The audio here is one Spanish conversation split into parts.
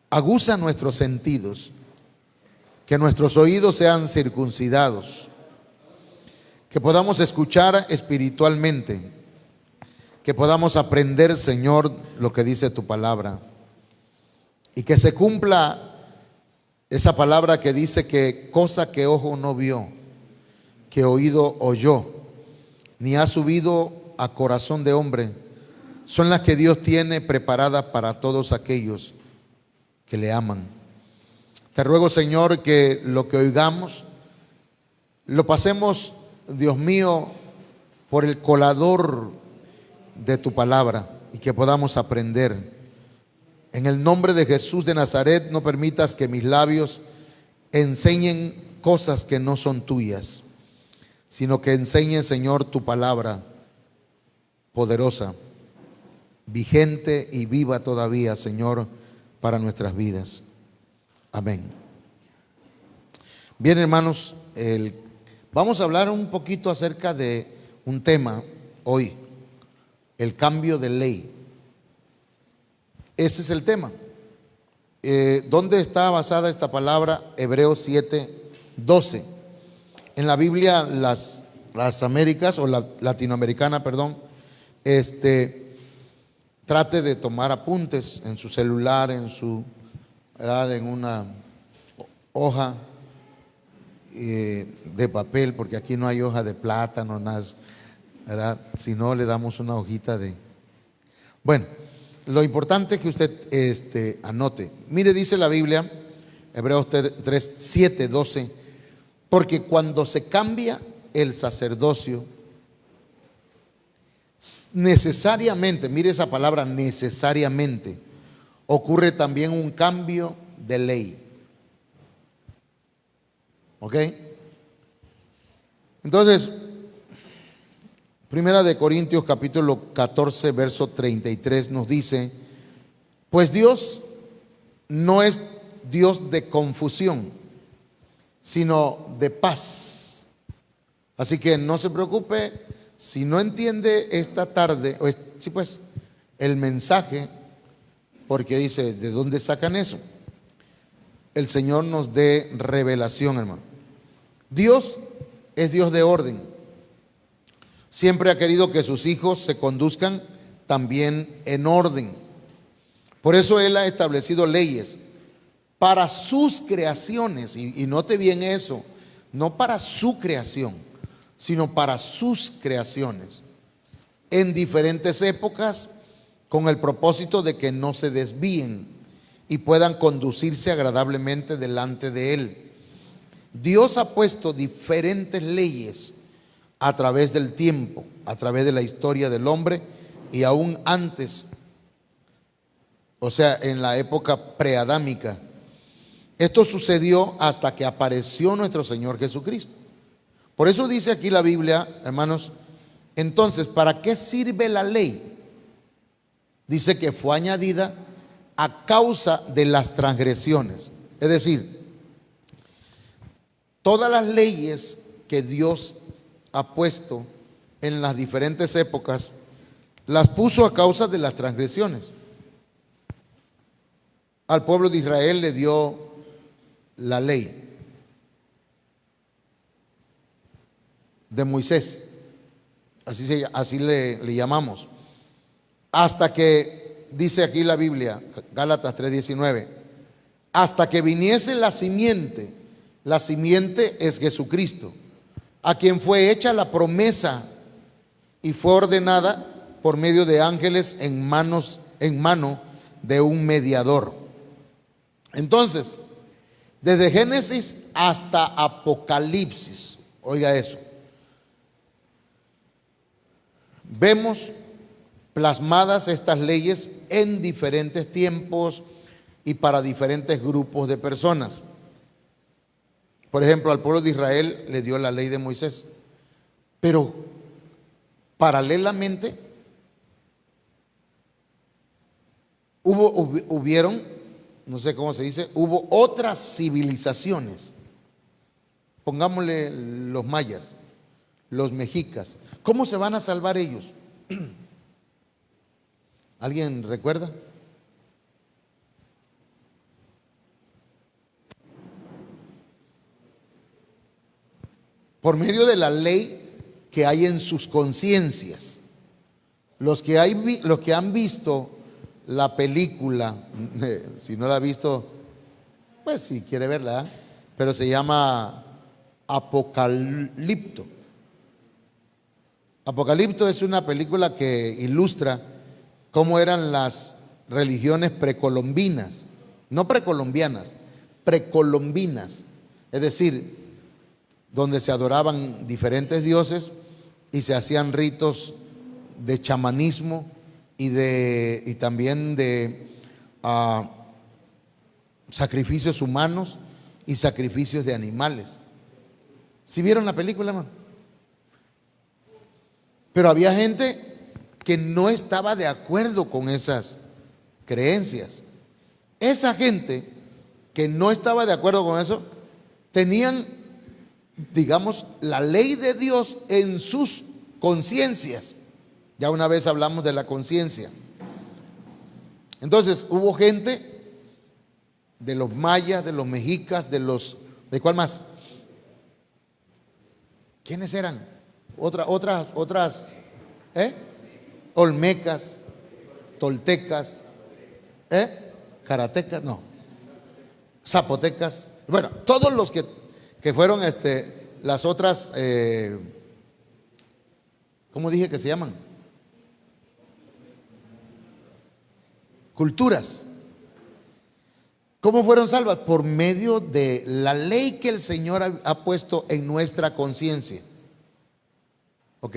aguza nuestros sentidos, que nuestros oídos sean circuncidados, que podamos escuchar espiritualmente, que podamos aprender, Señor, lo que dice tu palabra, y que se cumpla esa palabra que dice que cosa que ojo no vio, que oído oyó, ni ha subido a corazón de hombre, son las que Dios tiene preparadas para todos aquellos que le aman. Te ruego, Señor, que lo que oigamos lo pasemos, Dios mío, por el colador de tu palabra y que podamos aprender. En el nombre de Jesús de Nazaret, no permitas que mis labios enseñen cosas que no son tuyas, sino que enseñen, Señor, tu palabra poderosa, vigente y viva todavía, Señor, para nuestras vidas. Amén. Bien, hermanos, vamos a hablar un poquito acerca de un tema hoy, el cambio de ley. Ese es el tema. ¿Dónde está basada esta palabra? Hebreos 7:12. En la Biblia, las Américas, o la latinoamericana, perdón, trate de tomar apuntes en su celular, en una hoja de papel, porque aquí no hay hoja de plátano, nada, ¿verdad? Si no, le damos una hojita de... Bueno, lo importante es que usted anote. Mire, dice la Biblia, Hebreos 7:12, porque cuando se cambia el sacerdocio, necesariamente, mire esa palabra, necesariamente, ocurre también un cambio de ley. ¿Ok? Entonces, Primera de Corintios capítulo 14, verso 33 nos dice, pues Dios no es Dios de confusión, sino de paz. Así que no se preocupe si no entiende esta tarde, sí, pues, el mensaje, porque dice, ¿de dónde sacan eso? El Señor nos dé revelación, hermano. Dios es Dios de orden. Siempre ha querido que sus hijos se conduzcan también en orden. Por eso Él ha establecido leyes para sus creaciones. Y note bien eso, no para su creación, sino para sus creaciones, en diferentes épocas, con el propósito de que no se desvíen y puedan conducirse agradablemente delante de Él. Dios ha puesto diferentes leyes a través del tiempo, a través de la historia del hombre y aún antes, o sea, en la época preadámica. Esto sucedió hasta que apareció nuestro Señor Jesucristo. Por eso dice aquí la Biblia, hermanos, entonces, ¿para qué sirve la ley? Dice que fue añadida a causa de las transgresiones. Es decir, todas las leyes que Dios ha puesto en las diferentes épocas, las puso a causa de las transgresiones. Al pueblo de Israel le dio la ley de Moisés, así le llamamos, hasta que, dice aquí la Biblia, Gálatas 3:19, hasta que viniese la simiente es Jesucristo, a quien fue hecha la promesa y fue ordenada por medio de ángeles en mano de un mediador. Entonces, desde Génesis hasta Apocalipsis, oiga eso, vemos plasmadas estas leyes en diferentes tiempos y para diferentes grupos de personas. Por ejemplo, al pueblo de Israel le dio la ley de Moisés, pero paralelamente hubieron, no sé cómo se dice, hubo otras civilizaciones. Pongámosle los mayas, los mexicas. ¿Cómo se van a salvar ellos? ¿Alguien recuerda? por medio de la ley que hay en sus conciencias. Los que han visto la película, si no la ha visto, pues si quiere verla, pero se llama Apocalipto. Apocalipto es una película que ilustra cómo eran las religiones precolombinas, no precolombianas, precolombinas, es decir, donde se adoraban diferentes dioses y se hacían ritos de chamanismo y también de sacrificios humanos y sacrificios de animales. ¿Sí vieron la película, hermano? Pero había gente que no estaba de acuerdo con esas creencias. Esa gente que no estaba de acuerdo con eso, tenían, digamos, la ley de Dios en sus conciencias. Ya una vez hablamos de la conciencia. Entonces hubo gente de los mayas, de los mexicas, ¿de cuál más? ¿Quiénes eran? Otras, olmecas, toltecas, karatecas, no, zapotecas. Bueno, todos los que fueron las otras, ¿cómo dije que se llaman? Culturas. ¿Cómo fueron salvas? Por medio de la ley que el Señor ha puesto en nuestra conciencia. ¿Ok?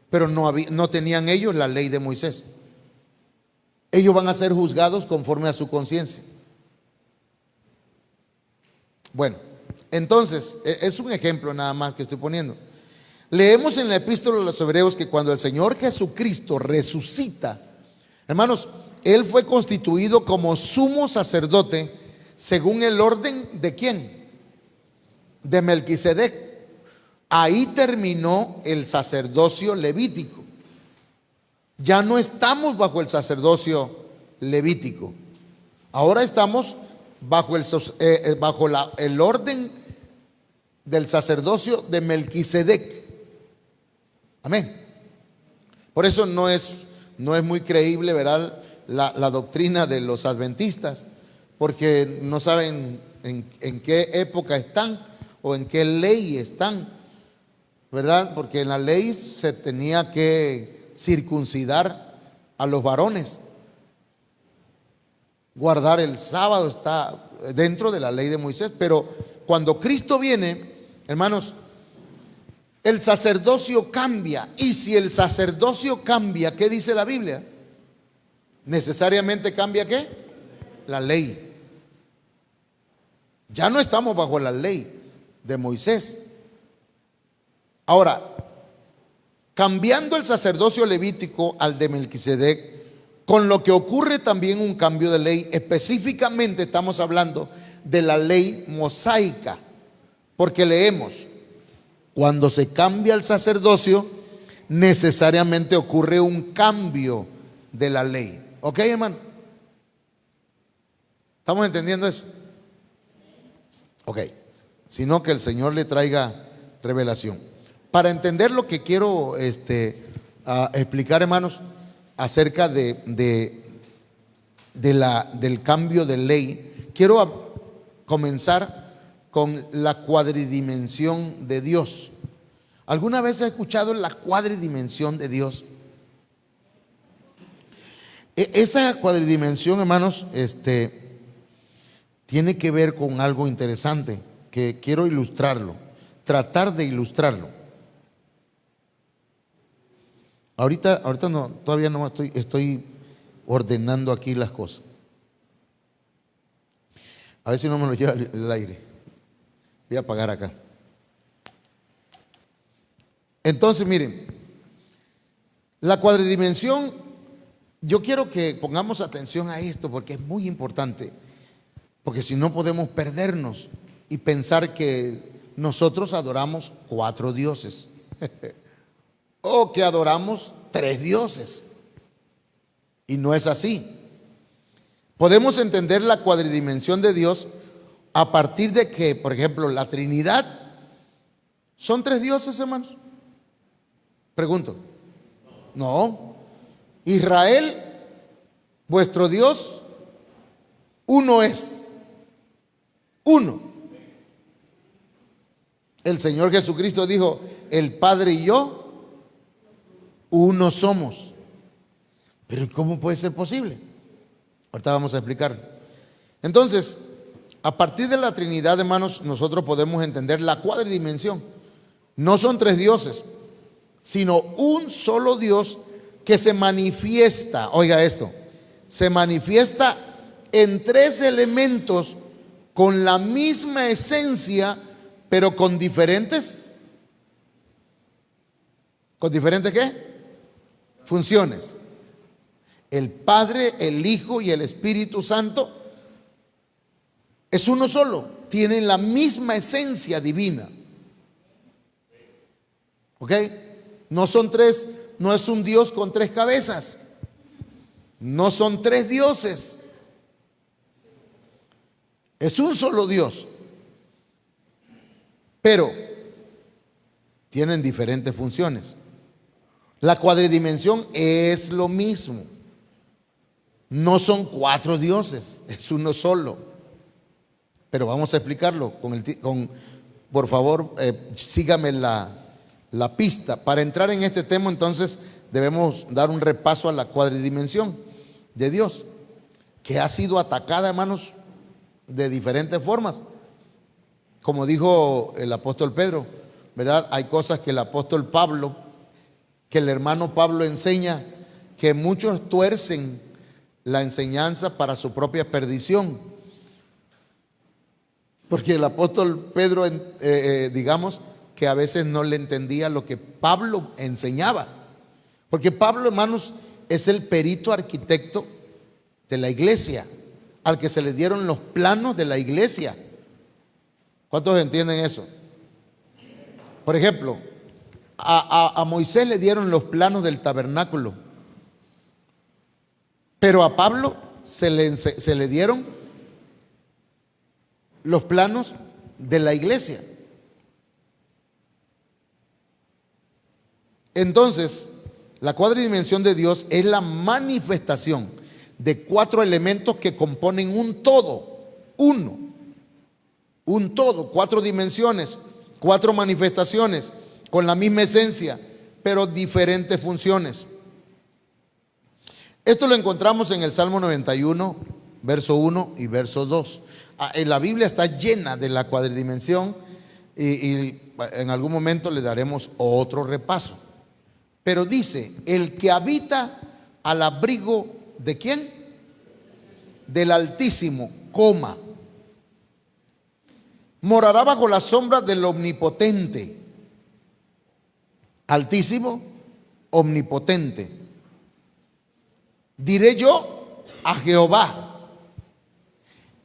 Pero no tenían ellos la ley de Moisés. Ellos van a ser juzgados conforme a su conciencia. Bueno, entonces, es un ejemplo nada más que estoy poniendo. Leemos en la epístola de los Hebreos que cuando el Señor Jesucristo resucita, hermanos, Él fue constituido como sumo sacerdote según el orden ¿de quién? De Melquisedec. Ahí terminó el sacerdocio levítico. Ya no estamos bajo el sacerdocio levítico. Ahora estamos bajo el orden del sacerdocio de Melquisedec. Amén. Por eso no es muy creíble, ¿verdad?, la doctrina de los adventistas, porque no saben en qué época están o en qué ley están, ¿verdad? Porque en la ley se tenía que circuncidar a los varones. Guardar el sábado está dentro de la ley de Moisés, pero cuando Cristo viene, hermanos, el sacerdocio cambia. Y si el sacerdocio cambia, ¿qué dice la Biblia? Necesariamente cambia ¿qué? La ley. Ya no estamos bajo la ley de Moisés. Ahora, cambiando el sacerdocio levítico al de Melquisedec, con lo que ocurre también un cambio de ley. Específicamente estamos hablando de la ley mosaica, porque leemos, cuando se cambia el sacerdocio, necesariamente ocurre un cambio de la ley. ¿Ok, hermano? ¿Estamos entendiendo eso? Ok. Sino que el Señor le traiga revelación. Para entender lo que quiero explicar, hermanos, acerca del cambio de ley, quiero comenzar con la cuadridimensión de Dios. ¿Alguna vez has escuchado la cuadridimensión de Dios? Esa cuadridimensión, hermanos, tiene que ver con algo interesante que quiero ilustrarlo, tratar de ilustrarlo. Ahorita no, todavía no estoy ordenando aquí las cosas. A ver si no me lo lleva el aire. Voy a apagar acá. Entonces, miren, la cuadridimensión, yo quiero que pongamos atención a esto porque es muy importante, porque si no podemos perdernos y pensar que nosotros adoramos 4 dioses o que adoramos 3 dioses, y no es así. Podemos entender la cuadridimensión de Dios a partir de que, por ejemplo, la Trinidad ¿Son tres dioses, hermanos? Pregunto. No. Israel, vuestro Dios, uno es. Uno. El Señor Jesucristo dijo, el Padre y yo, uno somos. Pero ¿cómo puede ser posible? Ahorita vamos a explicar. Entonces, a partir de la Trinidad, hermanos, nosotros podemos entender la cuadridimensión. No son tres dioses, sino un solo Dios que se manifiesta, oiga esto, se manifiesta en tres elementos con la misma esencia, pero con diferentes ¿qué? Funciones. El Padre, el Hijo y el Espíritu Santo es uno solo, tienen la misma esencia divina. ¿Ok? No son tres, no es un Dios con tres cabezas. No son tres dioses. Es un solo Dios. Pero tienen diferentes funciones. La cuadridimensión es lo mismo. No son cuatro dioses, es uno solo. Pero vamos a explicarlo por favor, sígame la pista. Para entrar en este tema, entonces, debemos dar un repaso a la cuadridimensión de Dios, que ha sido atacada, hermanos, de diferentes formas. Como dijo el apóstol Pedro, ¿verdad? Hay cosas que el apóstol Pablo, que el hermano Pablo enseña, que muchos tuercen la enseñanza para su propia perdición. Porque el apóstol Pedro, digamos, que a veces no le entendía lo que Pablo enseñaba. Porque Pablo, hermanos, es el perito arquitecto de la iglesia, al que se le dieron los planos de la iglesia. ¿Cuántos entienden eso? Por ejemplo, a Moisés le dieron los planos del tabernáculo, pero a Pablo se le dieron los planos de la iglesia. Entonces, la cuadridimensión de Dios es la manifestación de cuatro elementos que componen un todo, un todo, cuatro dimensiones, cuatro manifestaciones con la misma esencia, pero diferentes funciones. Esto lo encontramos en el Salmo 91, verso 1 y verso 2. En la Biblia está llena de la cuadridimensión y en algún momento le daremos otro repaso. Pero dice, el que habita al abrigo ¿de quién? Del Altísimo, morará bajo la sombra del Omnipotente. Altísimo, omnipotente. Diré yo a Jehová,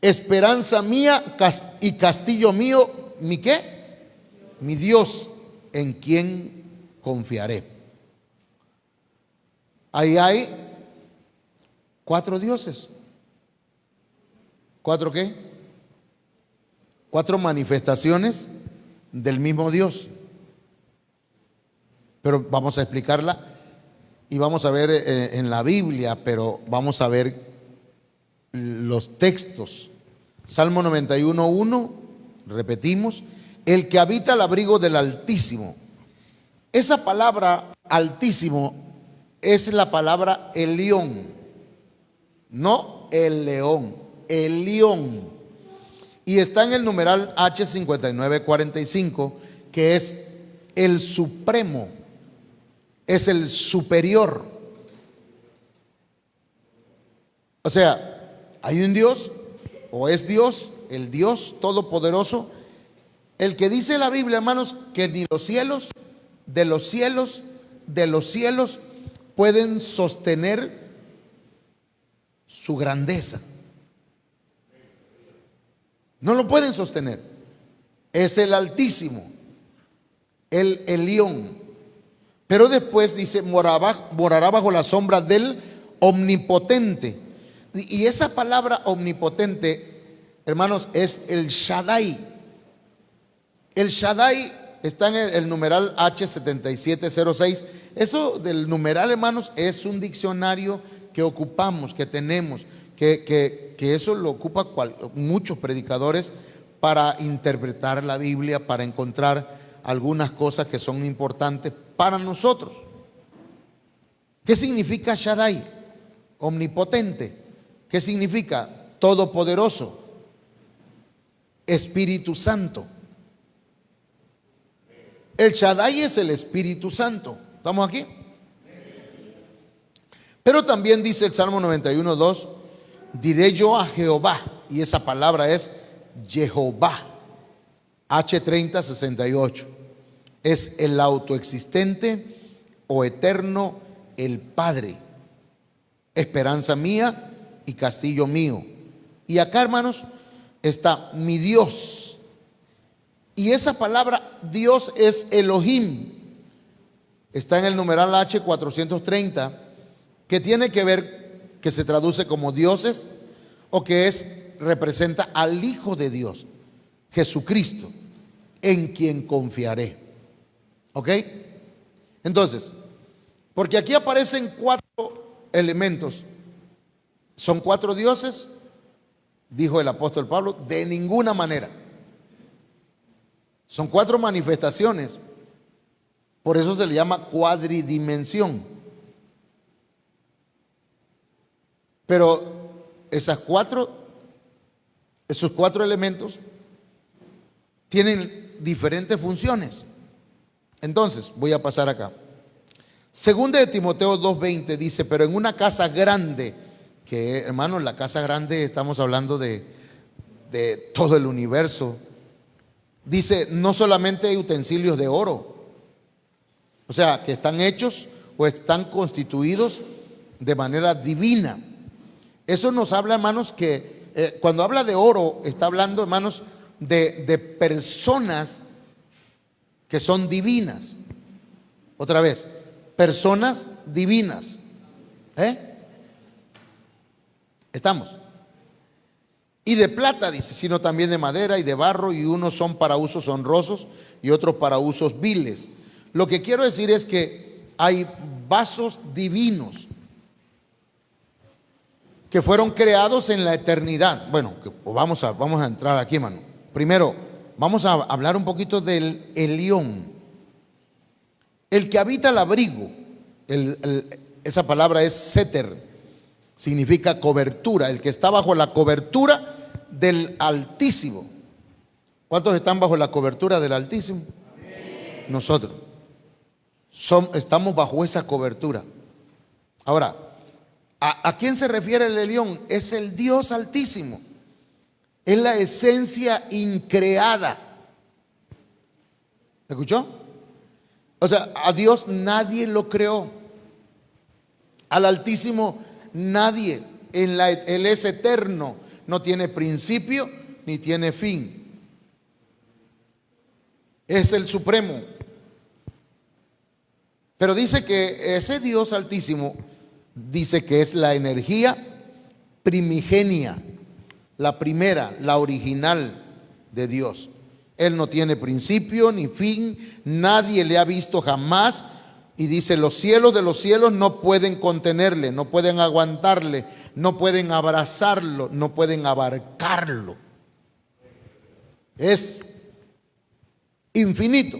esperanza mía y castillo mío, ¿mi qué? Mi Dios, en quien confiaré. Ahí hay cuatro dioses. ¿Cuatro qué? Cuatro manifestaciones del mismo Dios. Pero vamos a explicarla y vamos a ver en la Biblia, pero vamos a ver los textos. Salmo 91:1, repetimos, el que habita al abrigo del Altísimo. Esa palabra Altísimo es la palabra Elión, no el león, Elión. Y está en el numeral H5945, que es el supremo, es el superior. O sea, hay un Dios, o es Dios, el Dios todopoderoso, el que dice la Biblia, hermanos, que ni los cielos, de los cielos, de los cielos, pueden sostener su grandeza. No lo pueden sostener. Es el Altísimo, el Elión. Pero después dice, morará bajo la sombra del Omnipotente. Y esa palabra omnipotente, hermanos, es el Shaddai. El Shaddai está en el numeral H7706. Eso del numeral, hermanos, es un diccionario que ocupamos, que tenemos, que eso lo ocupa muchos predicadores para interpretar la Biblia, para encontrar algunas cosas que son importantes para nosotros. ¿Qué significa Shaddai? Omnipotente. ¿Qué significa? Todopoderoso. Espíritu Santo. El Shaddai es el Espíritu Santo. ¿Estamos aquí? Pero también dice el Salmo 91:2, diré yo a Jehová, y esa palabra es Jehová. H3068. Es el autoexistente o eterno, el Padre, esperanza mía y castillo mío. Y acá, hermanos, está mi Dios. Y esa palabra Dios es Elohim. Está en el numeral H430, que tiene que ver, que se traduce como dioses, o que representa al Hijo de Dios, Jesucristo, en quien confiaré. ¿Ok? Entonces, porque aquí aparecen 4 elementos. ¿Son 4 dioses? Dijo el apóstol Pablo, de ninguna manera. Son 4 manifestaciones. Por eso se le llama cuadridimensión. Pero esos 4 elementos tienen diferentes funciones. Entonces, voy a pasar acá. Segunda de Timoteo 2:20 dice, pero en una casa grande, que hermanos, la casa grande, estamos hablando de todo el universo. Dice, no solamente hay utensilios de oro, o sea, que están hechos o están constituidos de manera divina. Eso nos habla, hermanos, que cuando habla de oro, está hablando, hermanos, de personas que son divinas. Otra vez, personas divinas. ¿Estamos? Y de plata, dice, sino también de madera y de barro, y unos son para usos honrosos y otros para usos viles. Lo que quiero decir es que hay vasos divinos que fueron creados en la eternidad. Bueno, vamos a entrar aquí, hermano. Primero, vamos a hablar un poquito del Elión. El que habita el abrigo, esa palabra es seter, significa cobertura. El que está bajo la cobertura del Altísimo. ¿Cuántos están bajo la cobertura del Altísimo? Nosotros. Estamos bajo esa cobertura. Ahora, ¿a quién se refiere el Elión? Es el Dios Altísimo. Es la esencia increada. ¿Escuchó? O sea, a Dios nadie lo creó. Al Altísimo nadie. Él es eterno. No tiene principio ni tiene fin. Es el Supremo. Pero dice que ese Dios Altísimo, dice que es la energía primigenia, la primera, la original de Dios. Él no tiene principio ni fin, nadie le ha visto jamás. Y dice, los cielos de los cielos no pueden contenerle, no pueden aguantarle, no pueden abrazarlo, no pueden abarcarlo. Es infinito.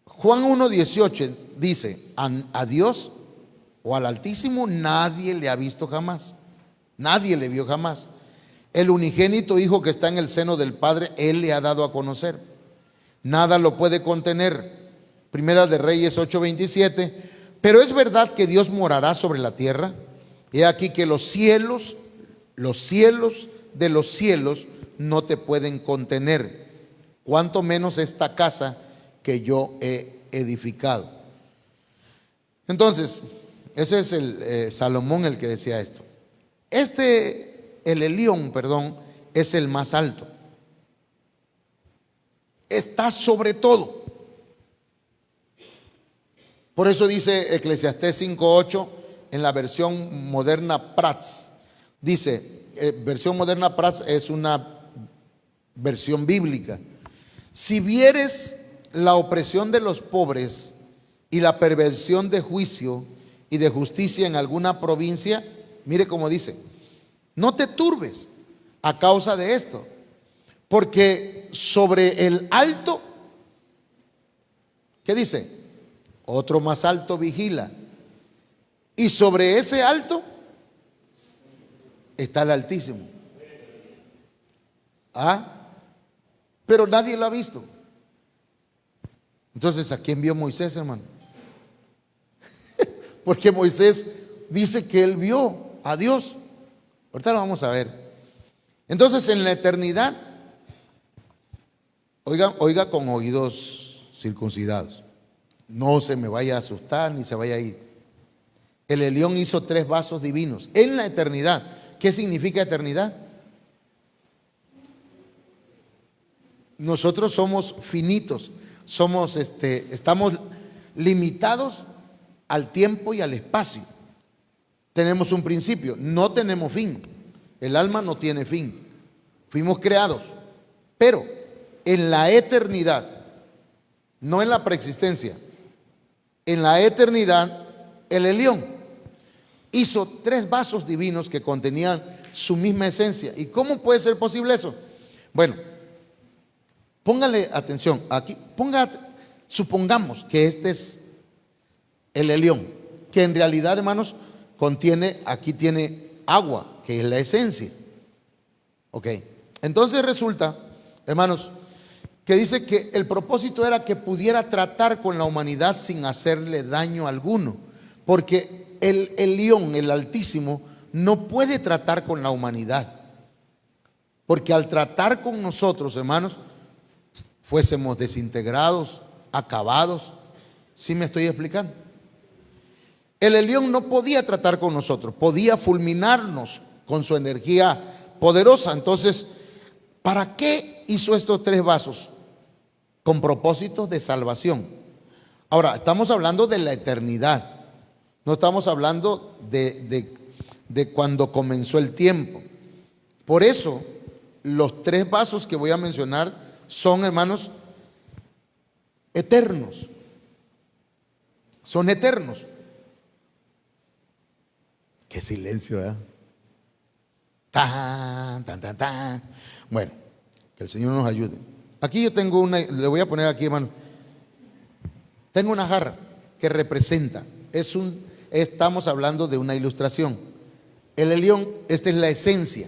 Juan 1:18 dice, a Dios o al Altísimo nadie le ha visto jamás, nadie le vio jamás. El unigénito Hijo que está en el seno del Padre, Él le ha dado a conocer. Nada lo puede contener. Primera de Reyes 8:27. Pero es verdad que Dios morará sobre la tierra. He aquí que los cielos de los cielos no te pueden contener, cuanto menos esta casa que yo he edificado. Entonces, ese es el Salomón el que decía esto. El Elión, es el más alto. Está sobre todo. Por eso dice Eclesiastés 5:8 en la versión moderna Prats. Dice, versión moderna Prats es una versión bíblica. Si vieres la opresión de los pobres y la perversión de juicio y de justicia en alguna provincia, mire cómo dice, no te turbes a causa de esto, porque sobre el alto, ¿qué dice? Otro más alto vigila. Y sobre ese alto está el Altísimo. Ah, pero nadie lo ha visto. Entonces, ¿a quién vio Moisés, hermano? Porque Moisés dice que él vio a Dios. Ahorita lo vamos a ver. Entonces, en la eternidad, oiga con oídos circuncidados. No se me vaya a asustar ni se vaya a ir. El Elión hizo 3 vasos divinos en la eternidad. ¿Qué significa eternidad? Nosotros somos finitos, estamos limitados al tiempo y al espacio. Tenemos un principio, no tenemos fin. El alma no tiene fin. Fuimos creados, pero en la eternidad, no en la preexistencia, en la eternidad, el Elión hizo 3 vasos divinos que contenían su misma esencia. ¿Y cómo puede ser posible eso? Bueno, póngale atención, aquí, supongamos que este es el Elión, que en realidad, hermanos, aquí tiene agua, que es la esencia. Ok, entonces resulta, hermanos, que dice que el propósito era que pudiera tratar con la humanidad sin hacerle daño alguno, porque el Elión, el Altísimo, no puede tratar con la humanidad, porque al tratar con nosotros, hermanos, fuésemos desintegrados, acabados. ¿Sí me estoy explicando? El Elión no podía tratar con nosotros, podía fulminarnos con su energía poderosa. Entonces, ¿para qué hizo estos 3 vasos? Con propósitos de salvación. Ahora, estamos hablando de la eternidad, no estamos hablando de cuando comenzó el tiempo. Por eso, los 3 vasos que voy a mencionar son, hermanos, eternos. Son eternos. Qué silencio, ¿eh? Tan, tan, tan, tan. Bueno, que el Señor nos ayude. Aquí yo tengo le voy a poner aquí, hermano. Tengo una jarra que representa, estamos hablando de una ilustración. El Elión, esta es la esencia.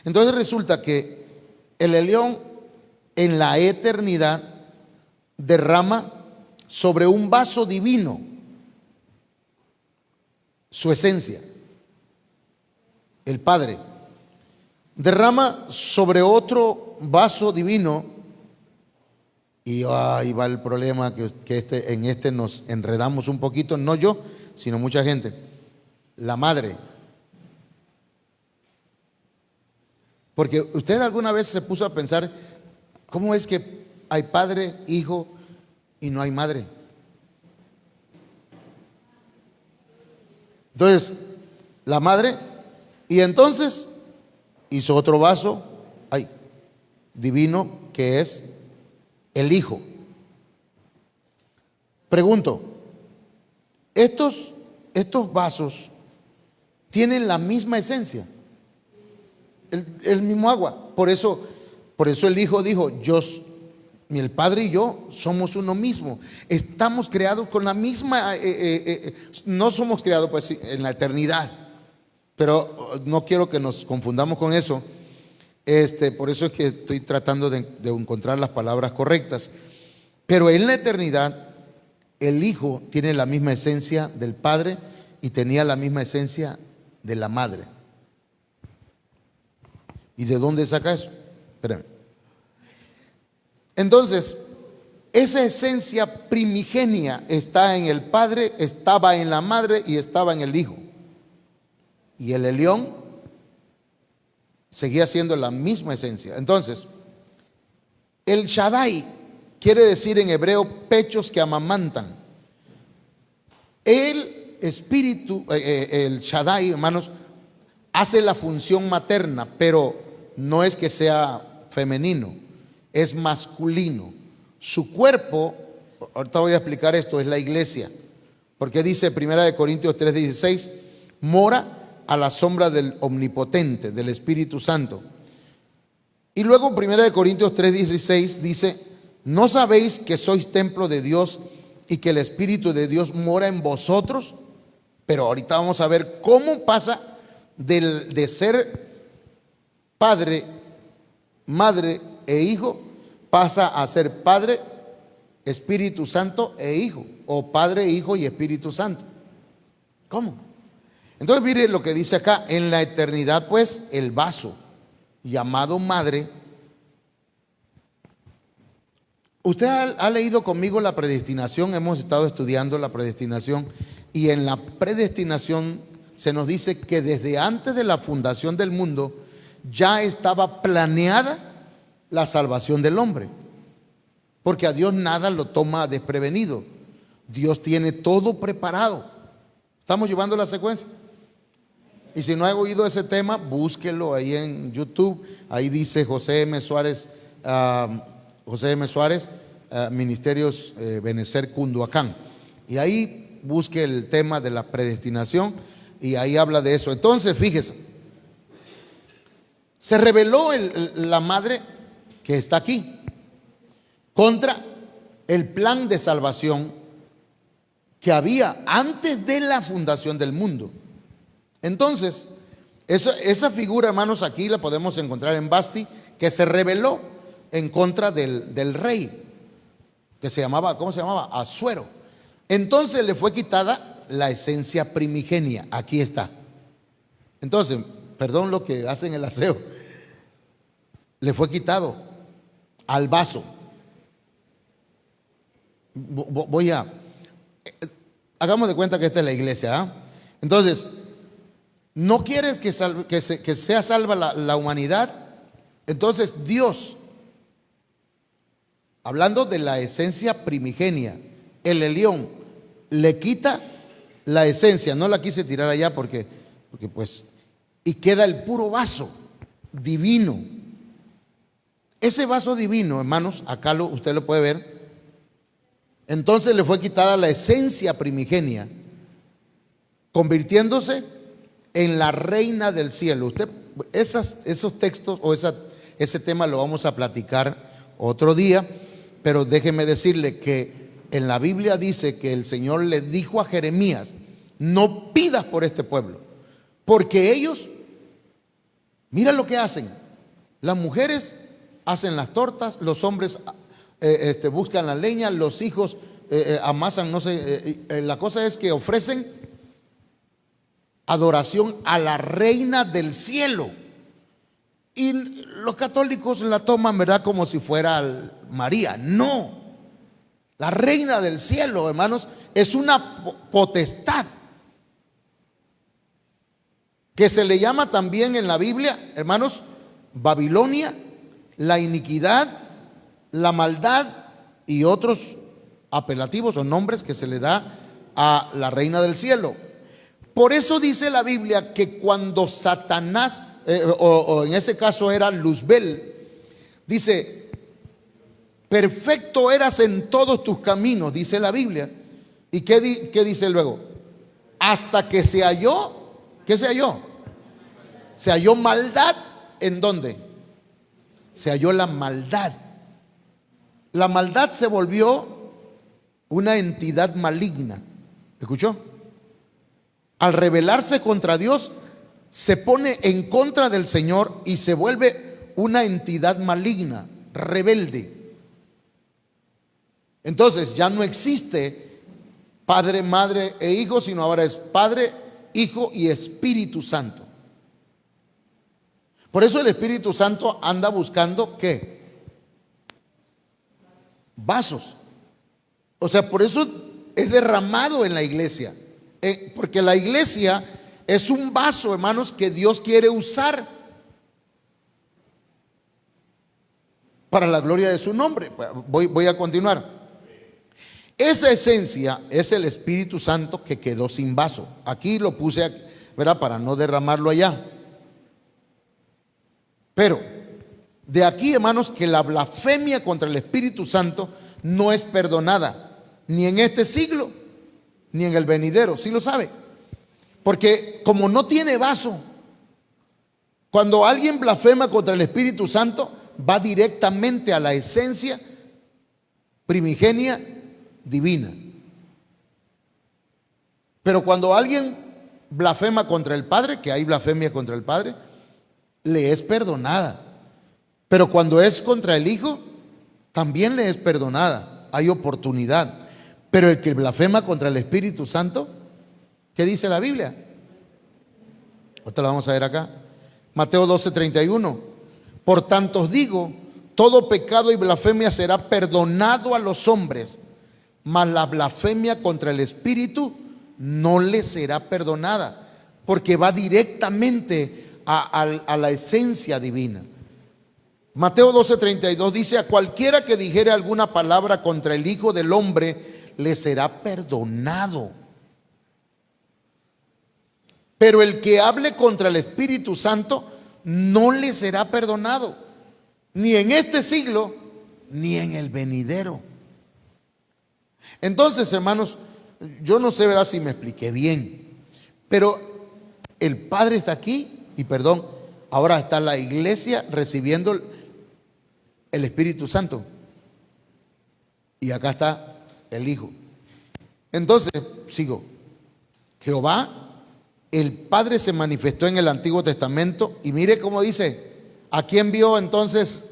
Entonces resulta que el Elión en la eternidad derrama sobre un vaso divino su esencia. El Padre derrama sobre otro vaso divino, y ahí va el problema, que en este nos enredamos un poquito, no yo, sino mucha gente. La madre. Porque usted alguna vez se puso a pensar, ¿cómo es que hay padre, hijo y no hay madre? Entonces, la madre, y entonces hizo otro vaso, divino, que es el hijo. Pregunto, estos vasos tienen la misma esencia, el mismo agua. Por eso el hijo dijo, el Padre y yo somos uno mismo. Estamos creados con la misma, no somos creados pues en la eternidad, pero no quiero que nos confundamos con eso. Por eso es que estoy tratando de encontrar las palabras correctas. Pero en la eternidad, el Hijo tiene la misma esencia del Padre y tenía la misma esencia de la Madre. ¿Y de dónde saca eso? Espérame. Entonces, esa esencia primigenia está en el Padre, estaba en la Madre y estaba en el Hijo. Y el Elión seguía siendo la misma esencia. Entonces, el Shaddai quiere decir en hebreo pechos que amamantan. El espíritu, el Shaddai, hermanos, hace la función materna, pero no es que sea femenino. es masculino. Su cuerpo, ahorita voy a explicar esto, es la iglesia. Porque dice 1 Corintios 3:16, mora a la sombra del Omnipotente, del Espíritu Santo. Y luego 1 Corintios 3:16 dice, ¿no sabéis que sois templo de Dios y que el Espíritu de Dios mora en vosotros? Pero ahorita vamos a ver cómo pasa de ser padre, madre e hijo, pasa a ser Padre, Espíritu Santo e Hijo, o Padre, Hijo y Espíritu Santo. ¿Cómo? Entonces mire lo que dice acá, en la eternidad pues el vaso llamado madre. Usted ha leído conmigo la predestinación, hemos estado estudiando la predestinación, y en la predestinación se nos dice que desde antes de la fundación del mundo ya estaba planeada la salvación del hombre, porque a Dios nada lo toma desprevenido. Dios tiene todo preparado. ¿Estamos llevando la secuencia? Y si no ha oído ese tema, búsquelo ahí en YouTube. Ahí dice José M. Suárez, Ministerios Benecer Cunduacán. Y ahí busque el tema de la predestinación y ahí habla de eso. Entonces, fíjese, se rebeló la madre que está aquí contra el plan de salvación que había antes de la fundación del mundo. Entonces, esa figura, hermanos, aquí la podemos encontrar en Basti, que se rebeló en contra del rey, que se llamaba, ¿cómo se llamaba? Asuero. Entonces le fue quitada la esencia primigenia. Aquí está. Entonces, perdón lo que hacen el aseo, le fue quitado al vaso. Hagamos de cuenta que esta es la iglesia, ¿ah? Entonces, ¿no quieres que sea salva la humanidad? Entonces Dios, hablando de la esencia primigenia, el Elión, le quita la esencia. No la quise tirar allá porque pues, y queda el puro vaso divino. Ese vaso divino, hermanos, acá usted lo puede ver. Entonces le fue quitada la esencia primigenia, convirtiéndose en la reina del cielo. Usted, esos textos o ese tema lo vamos a platicar otro día, pero déjeme decirle que en la Biblia dice que el Señor le dijo a Jeremías, no pidas por este pueblo, porque ellos, mira lo que hacen. Las mujeres hacen las tortas, los hombres buscan la leña, los hijos amasan, no sé, la cosa es que ofrecen adoración a la reina del cielo. Y los católicos la toman, ¿verdad?, como si fuera María. No, la reina del cielo, hermanos, es una potestad que se le llama también en la Biblia, hermanos, Babilonia, la iniquidad, la maldad y otros apelativos o nombres que se le da a la reina del cielo. Por eso dice la Biblia que cuando Satanás, o en ese caso era Luzbel, dice, perfecto eras en todos tus caminos, dice la Biblia. ¿Y qué dice luego? Hasta que se halló, ¿qué se halló? Se halló maldad. ¿En dónde? Se halló la maldad. La maldad se volvió una entidad maligna. ¿Escuchó? Al rebelarse contra Dios, se pone en contra del Señor y se vuelve una entidad maligna, rebelde. Entonces ya no existe Padre, Madre e Hijo, sino ahora es Padre, Hijo y Espíritu Santo. Por eso el Espíritu Santo anda buscando ¿qué? Vasos. O sea, por eso es derramado en la iglesia. Porque la iglesia es un vaso, hermanos, que Dios quiere usar para la gloria de su nombre. Voy a continuar. Esa esencia es el Espíritu Santo que quedó sin vaso. Aquí lo puse, ¿verdad?, para no derramarlo allá. Pero De aquí, hermanos, que la blasfemia contra el Espíritu Santo no es perdonada, ni en este siglo, ni en el venidero. ¿Sí lo sabe? Porque como no tiene vaso, cuando alguien blasfema contra el Espíritu Santo, va directamente a la esencia primigenia divina. Pero cuando alguien blasfema contra el Padre, que hay blasfemia contra el Padre, le es perdonada. Pero cuando es contra el Hijo, también le es perdonada. Hay oportunidad. Pero el que blasfema contra el Espíritu Santo, ¿qué dice la Biblia? Ahorita lo vamos a ver acá. Mateo 12:31. Por tanto os digo, todo pecado y blasfemia será perdonado a los hombres, mas la blasfemia contra el Espíritu no le será perdonada, porque va directamente a la esencia divina. Mateo 12:32 dice: a cualquiera que dijere alguna palabra contra el Hijo del Hombre, le será perdonado. Pero el que hable contra el Espíritu Santo, no le será perdonado, ni en este siglo, ni en el venidero. Entonces, hermanos, yo no sé, ¿verdad?, si me expliqué bien, pero el Padre está aquí, y perdón, ahora está la iglesia recibiendo el Espíritu Santo, y acá está el Hijo. Entonces, sigo. Jehová, el Padre, se manifestó en el Antiguo Testamento, y mire cómo dice: ¿a quién vio entonces?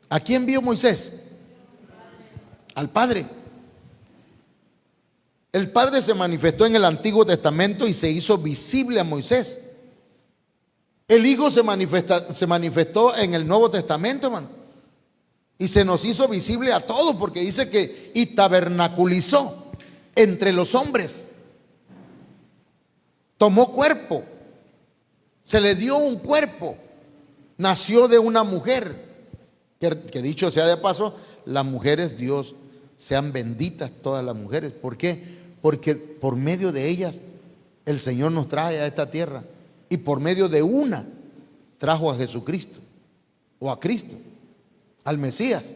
¿A quién vio Moisés? Al Padre. El Padre se manifestó en el Antiguo Testamento y se hizo visible a Moisés. El Hijo se manifestó en el Nuevo Testamento, hermano, y se nos hizo visible a todos, porque dice que y tabernaculizó entre los hombres. Tomó cuerpo, se le dio un cuerpo, nació de una mujer, que dicho sea de paso, las mujeres, Dios, sean benditas todas las mujeres. ¿Por qué? Porque por medio de ellas el Señor nos trae a esta tierra, y por medio de una trajo a Jesucristo, o a Cristo, al Mesías.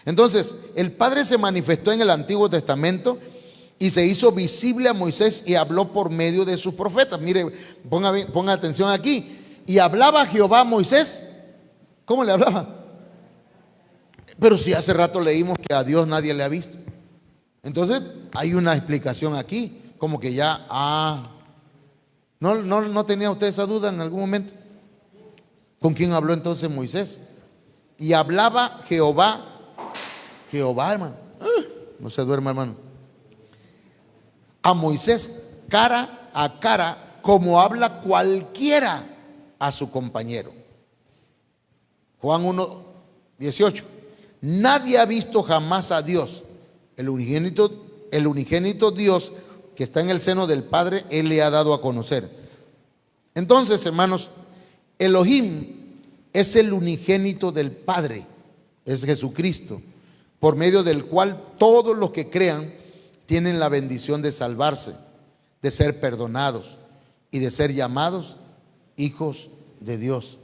Entonces, el Padre se manifestó en el Antiguo Testamento y se hizo visible a Moisés y habló por medio de sus profetas. Mire, ponga atención aquí. Y hablaba Jehová a Moisés. ¿Cómo le hablaba? Pero si hace rato leímos que a Dios nadie le ha visto. Entonces hay una explicación aquí, como que ya, ¿no tenía usted esa duda en algún momento? ¿Con quién habló entonces Moisés? Y hablaba Jehová, hermano. No se duerma, hermano. A Moisés cara a cara, como habla cualquiera a su compañero. Juan 1:18. Nadie ha visto jamás a Dios. El unigénito Dios que está en el seno del Padre, Él le ha dado a conocer. Entonces, hermanos, Elohim es el unigénito del Padre, es Jesucristo, por medio del cual todos los que crean tienen la bendición de salvarse, de ser perdonados y de ser llamados hijos de Dios.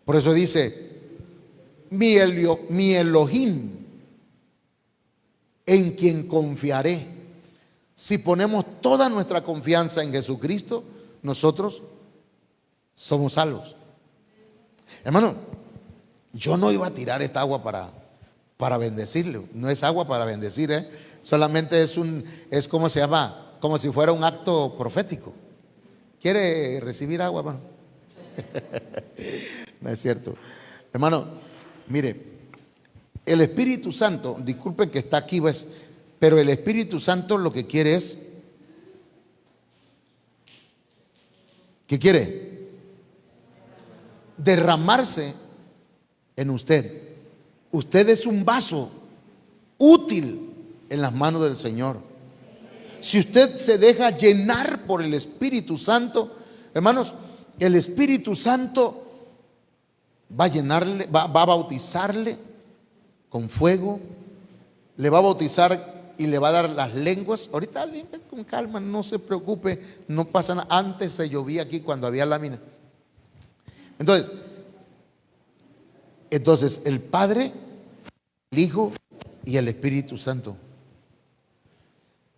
Por eso dice: mi Elohim, en quien confiaré. Si ponemos toda nuestra confianza en Jesucristo, nosotros somos salvos. Hermano, yo no iba a tirar esta agua para bendecirle. No es agua para bendecir, solamente es como se llama, como si fuera un acto profético. ¿Quiere recibir agua, hermano? No es cierto. Hermano, mire, el Espíritu Santo, disculpen que está aquí, pues, pero el Espíritu Santo lo que quiere es, ¿qué quiere? Derramarse en usted. Usted es un vaso útil en las manos del Señor. Si usted se deja llenar por el Espíritu Santo, hermanos, el Espíritu Santo va a llenarle, va a bautizarle con fuego, le va a bautizar y le va a dar las lenguas. Ahorita limpia con calma, no se preocupe, no pasa nada. Antes se llovía aquí cuando había lámina, Entonces el Padre, el Hijo y el Espíritu Santo.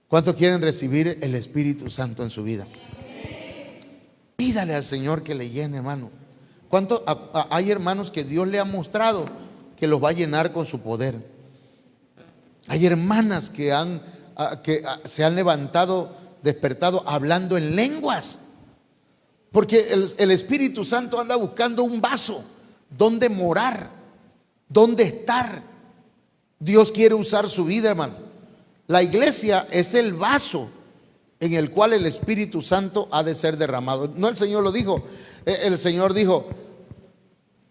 ¿Cuántos quieren recibir el Espíritu Santo en su vida? Pídale al Señor que le llene, hermano. ¿Cuántos hay hermanos que Dios le ha mostrado que los va a llenar con su poder? Hay hermanas que se han levantado, despertado hablando en lenguas, porque el Espíritu Santo anda buscando un vaso donde morar, donde estar. Dios quiere usar su vida, hermano. La iglesia es el vaso en el cual el Espíritu Santo ha de ser derramado. No, el Señor lo dijo. El Señor dijo: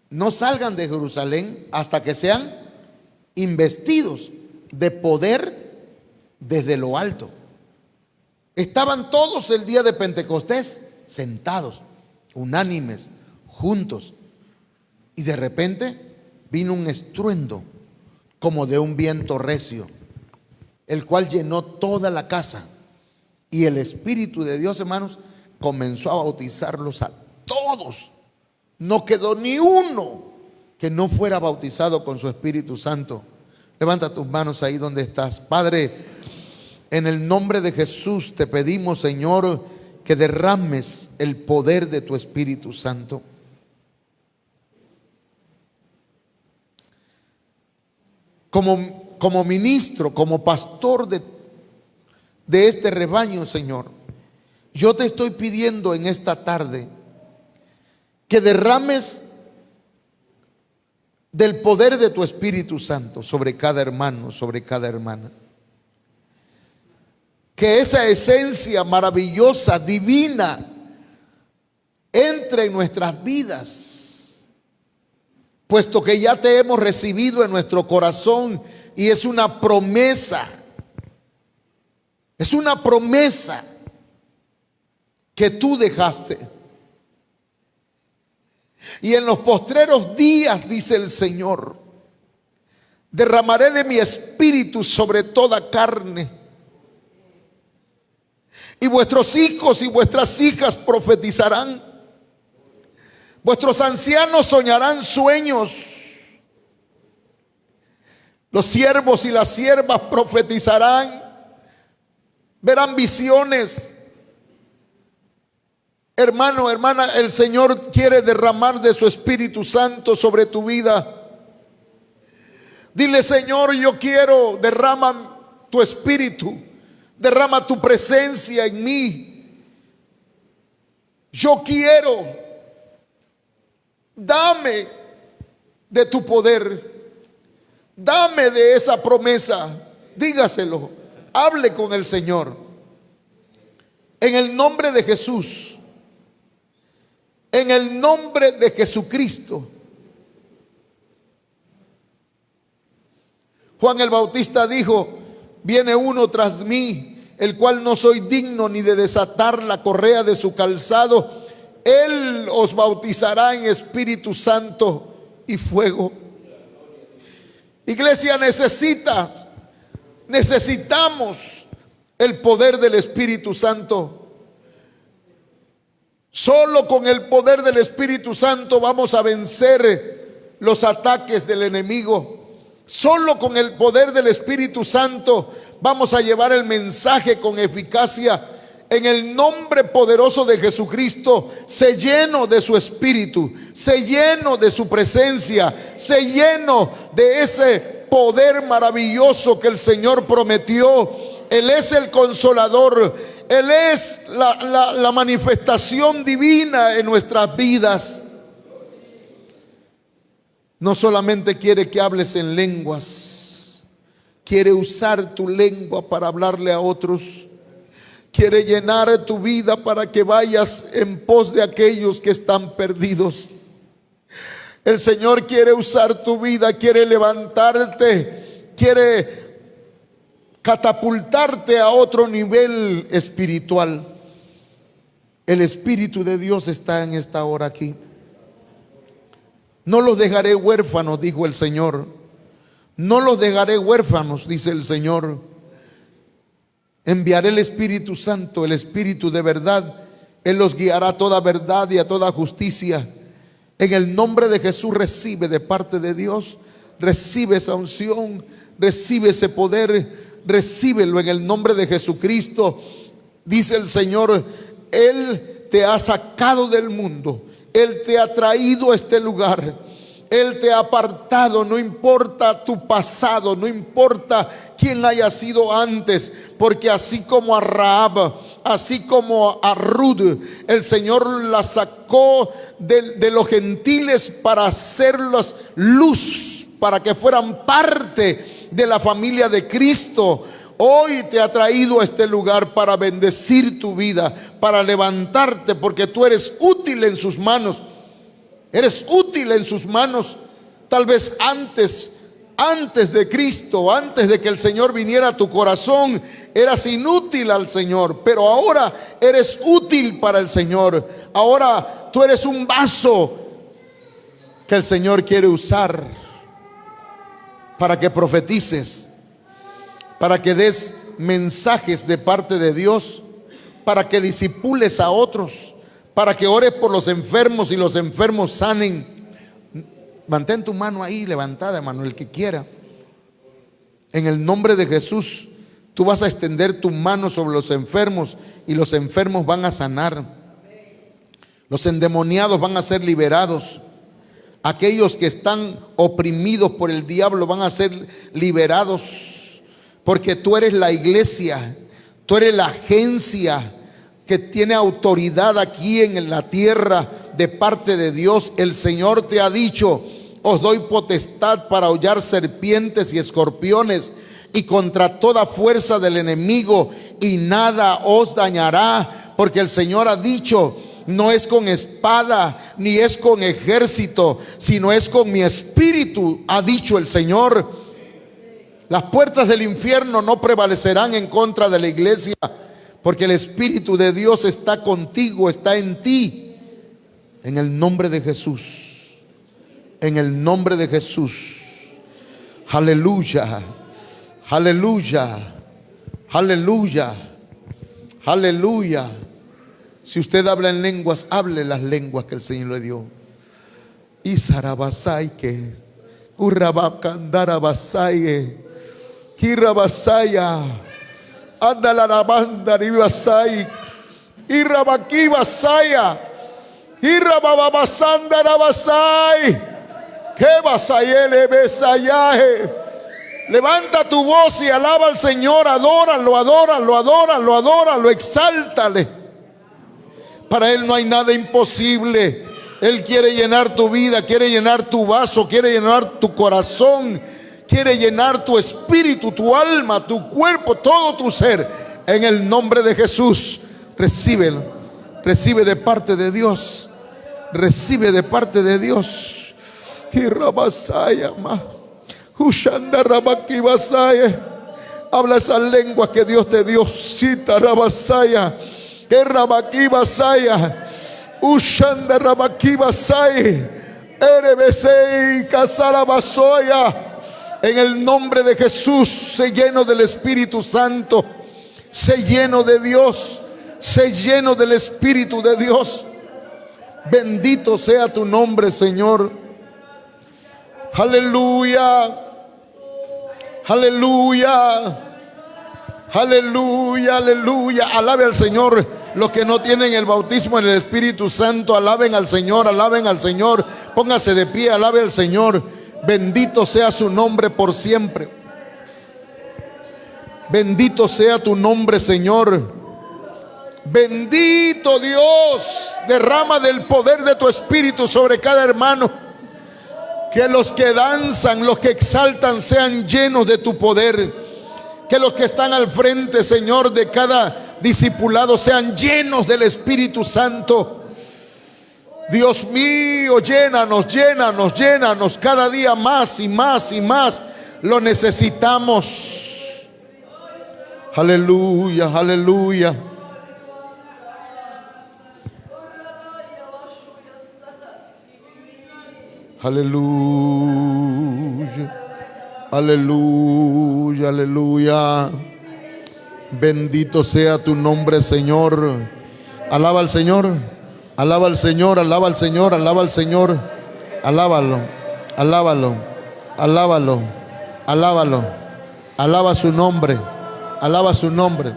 no salgan de Jerusalén hasta que sean investidos de poder desde lo alto. Estaban todos el día de Pentecostés sentados, unánimes, juntos, y de repente vino un estruendo como de un viento recio, el cual llenó toda la casa, y el Espíritu de Dios, hermanos, comenzó a bautizarlos a todos. No quedó ni uno que no fuera bautizado con su Espíritu Santo. Levanta tus manos ahí donde estás. Padre, en el nombre de Jesús te pedimos, Señor, que derrames el poder de tu Espíritu Santo. Como ministro, como pastor de este rebaño, Señor, yo te estoy pidiendo en esta tarde que derrames del poder de tu Espíritu Santo sobre cada hermano, sobre cada hermana. Que esa esencia maravillosa, divina, entre en nuestras vidas, puesto que ya te hemos recibido en nuestro corazón, y es una promesa. Es una promesa que tú dejaste. Y en los postreros días, dice el Señor, derramaré de mi espíritu sobre toda carne, y vuestros hijos y vuestras hijas profetizarán, vuestros ancianos soñarán sueños, los siervos y las siervas profetizarán, verán visiones. Hermano, hermana, el Señor quiere derramar de su Espíritu Santo sobre tu vida. Dile: Señor, yo quiero, derrama tu Espíritu, derrama tu presencia en mí. Yo quiero, dame de tu poder, dame de esa promesa. Dígaselo, hable con el Señor. En el nombre de Jesús, en el nombre de Jesucristo. Juan el Bautista dijo: viene uno tras mí, el cual no soy digno ni de desatar la correa de su calzado. Él os bautizará en Espíritu Santo y fuego. Iglesia, necesitamos el poder del Espíritu Santo. Solo con el poder del Espíritu Santo vamos a vencer los ataques del enemigo. Solo con el poder del Espíritu Santo vamos a llevar el mensaje con eficacia. En el nombre poderoso de Jesucristo, sé lleno de su Espíritu, sé lleno de su presencia, sé lleno de ese poder maravilloso que el Señor prometió. Él es el Consolador, Él es la manifestación divina en nuestras vidas. No solamente quiere que hables en lenguas, quiere usar tu lengua para hablarle a otros. Quiere llenar tu vida para que vayas en pos de aquellos que están perdidos. El Señor quiere usar tu vida, quiere levantarte, quiere catapultarte a otro nivel espiritual. El Espíritu de Dios está en esta hora aquí. No los dejaré huérfanos, dijo el Señor. No los dejaré huérfanos, dice el Señor. Enviaré el Espíritu Santo, el Espíritu de verdad. Él los guiará a toda verdad y a toda justicia. En el nombre de Jesús recibe de parte de Dios, recibe esa unción, recibe ese poder, recíbelo en el nombre de Jesucristo. Dice el Señor, Él te ha sacado del mundo, Él te ha traído a este lugar, Él te ha apartado. No importa tu pasado, no importa quién haya sido antes, porque así como a Rahab, así como a Ruth, el Señor la sacó de los gentiles para hacerlos luz, para que fueran parte de la familia de Cristo. Hoy te ha traído a este lugar para bendecir tu vida, para levantarte, porque tú eres útil en sus manos. Eres útil en sus manos. Tal vez antes de Cristo, antes de que el Señor viniera a tu corazón, eras inútil al Señor, pero ahora eres útil para el Señor. Ahora tú eres un vaso que el Señor quiere usar para que profetices, para que des mensajes de parte de Dios, para que disipules a otros, para que ores por los enfermos y los enfermos sanen. Mantén tu mano ahí levantada, hermano, el que quiera. En el nombre de Jesús, tú vas a extender tu mano sobre los enfermos y los enfermos van a sanar. Los endemoniados van a ser liberados. Aquellos que están oprimidos por el diablo van a ser liberados, porque tú eres la iglesia, tú eres la agencia que tiene autoridad aquí en la tierra de parte de Dios. El Señor te ha dicho: os doy potestad para hollar serpientes y escorpiones y contra toda fuerza del enemigo, y nada os dañará, porque el Señor ha dicho: no es con espada ni es con ejército, sino es con mi espíritu, ha dicho el Señor. Las puertas del infierno no prevalecerán en contra de la iglesia, porque el Espíritu de Dios está contigo, está en ti. En el nombre de Jesús, en el nombre de Jesús. Aleluya, aleluya, aleluya, aleluya. Si usted habla en lenguas, hable las lenguas que el Señor le dio. Isarabasai que Urrabakandarabasai Kirabasaya Andalarabandari Irrabakibasaya Irrababasandarabasai Kebasayele Besayaje. Levanta tu voz y alaba al Señor, adóralo, adóralo, adóralo, adóralo, exáltale. Para Él no hay nada imposible. Él quiere llenar tu vida, quiere llenar tu vaso, quiere llenar tu corazón, quiere llenar tu espíritu, tu alma, tu cuerpo, todo tu ser. En el nombre de Jesús, recíbelo. Recibe de parte de Dios. Recibe de parte de Dios. Habla esas lenguas que Dios te dio. Cita Rabasaya. Que Rabakibasaya. Ushanda Rabakibasai. Erebesei Casarabasoya. En el nombre de Jesús, sé lleno del Espíritu Santo. Sé lleno de Dios. Sé lleno del Espíritu de Dios. Bendito sea tu nombre, Señor. Aleluya. Aleluya. Aleluya, aleluya. Alabe al Señor. Los que no tienen el bautismo en el Espíritu Santo, alaben al Señor, alaben al Señor. Póngase de pie, alabe al Señor. Bendito sea su nombre por siempre. Bendito sea tu nombre, Señor. Bendito Dios, derrama del poder de tu Espíritu sobre cada hermano. Que los que danzan, los que exaltan sean llenos de tu poder. Que los que están al frente, Señor, de cada discipulado sean llenos del Espíritu Santo. Dios mío, llénanos, llénanos, llénanos cada día más y más y más. Lo necesitamos. Aleluya, aleluya. Aleluya, aleluya, aleluya. Bendito sea tu nombre, Señor. Alaba al Señor, Alaba al Señor, alaba al Señor, alaba al Señor. Alábalo, alábalo, alábalo, alábalo. Alaba su nombre, alaba su nombre.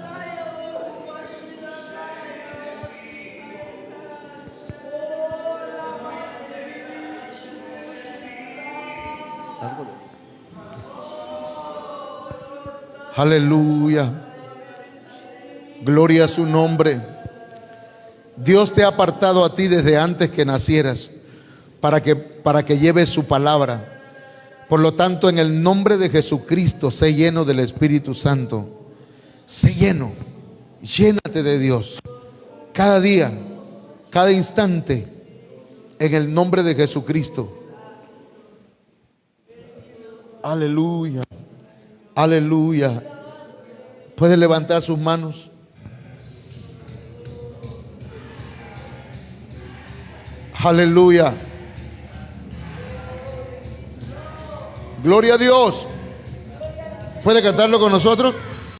Aleluya. Gloria a su nombre. Dios te ha apartado a ti desde antes que nacieras para que lleves su palabra. Por lo tanto, en el nombre de Jesucristo, sé lleno del Espíritu Santo. Sé lleno. Llénate de Dios. Cada día, cada instante, en el nombre de Jesucristo. Aleluya. Aleluya. ¿Puede levantar sus manos? Aleluya. Gloria a Dios. ¿Puede cantarlo con nosotros?